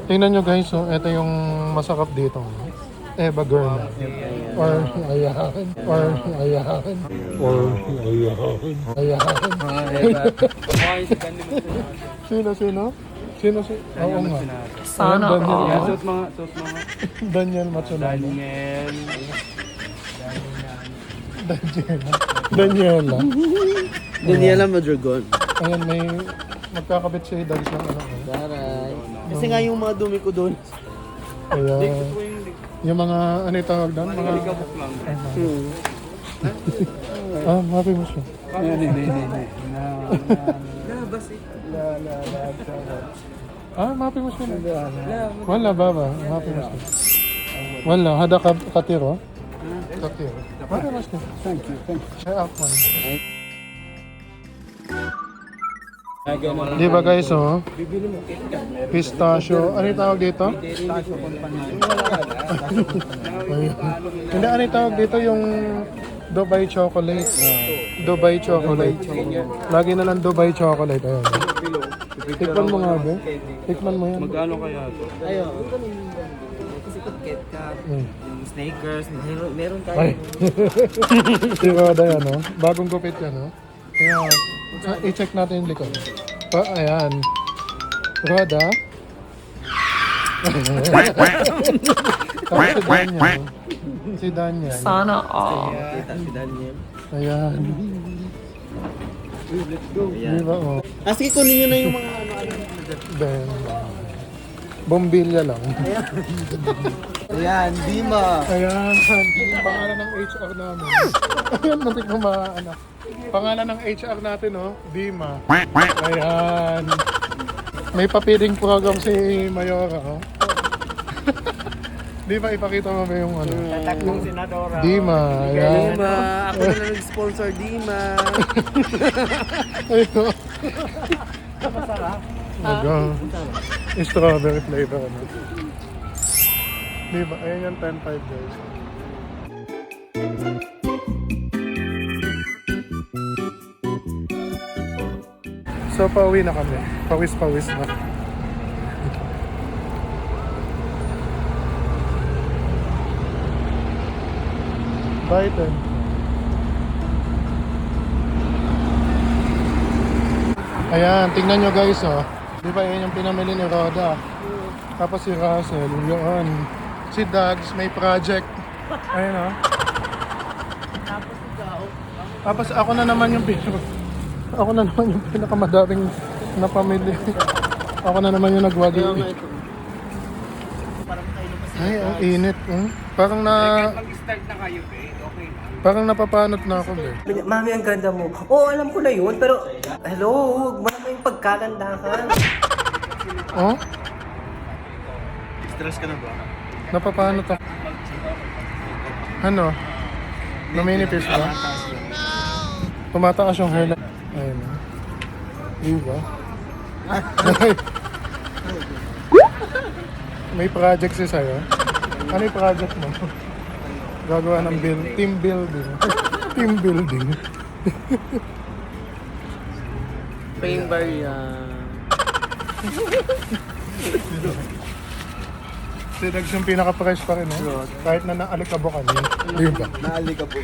Tingnan nyo guys, so, ito yung masarap dito. Eva Girl. Or ayan. Or ayan. Or ayan. Ayan. Sino? Sino? Oo nga. Sana Daniel, all. Daniel Matsunaga. Daniela. Daniela Madragon. Ayan, may magkakabit si Dags ng ano. Taray. Kasi nga yung mga dumi ko doon. Ayan. Yung mga, ano yung tawag doon? Mga... Happy mo siya. Happy mo siya. Wala, baba. Happy mo siya. Wala, hada katiro. Katiro. Happy mo siya. Thank you. Ay, ako. Di ba guys, oh? Pistachio. Ano yung tawag dito? Hindi, ano yung tawag dito? Yung Dubai chocolate. Dubai chocolate. Lagi na lang Dubai chocolate. Ayan. Tikman mo nga, be. Tikman mo yan. Magkano kaya ito? Ayun. Kasi KitKat, Snickers, meron tayo. Ay. Di ba da yan, oh? Bagong gupit yan, oh. Ayan. I-check natin yung likod. Ayan. Roda. Tapos si Daniel. Si Daniel. Sana all. Kita si Daniel. Ayan. Let's go. Di ba, oh? Sige, kunin nyo na yung mga ano. Then, bombilya lang. Ayan, Dima. Ayan. Yung pangalan ng HR namin. Ayan, natik mo anak. Pangalan ng HR natin, oh. Dima. Ayan. May papiling program si Mayora, oh. Di ba ipakita mo ba yung ano? Tatakbong senadora. Dima. Ayan. Dima. Ako na lang nag-sponsor, Dima. Ito. Strawberry flavor, ano? Di ba? Ayan yung 10-5 guys. So, pauwi na kami. Pawis-pawis na. Bye, then. Ayan, tingnan nyo guys, oh. Di ba yan yung pinamili ni Roda? Tapos si Russell, yun. Si Dags, may project. Ayan, oh. Tapos ako na naman yung ako na naman yung pinakamadaming na pamilya. Ako na naman yung nagwagi. Ay, ang init. Parang Mag-start na kayo, eh. Okay na. parang napapanot na ako, eh. Mami, ang ganda mo. Oo, alam ko na yun, pero hello, huwag mo naman yung pagkalandakan. Oh? Stress ka na ba? Napapanot ako. Ano? Naminipis ba? Tumataas yung hairline. Ayun. Diba? May project si sa'yo. Ano yung project mo? Gagawa ng team building. Team building. Paying bar yan. Si Dags yung pinaka-fresh pa rin, eh. Kahit na naalikabok kami. Diba? Naali ka po.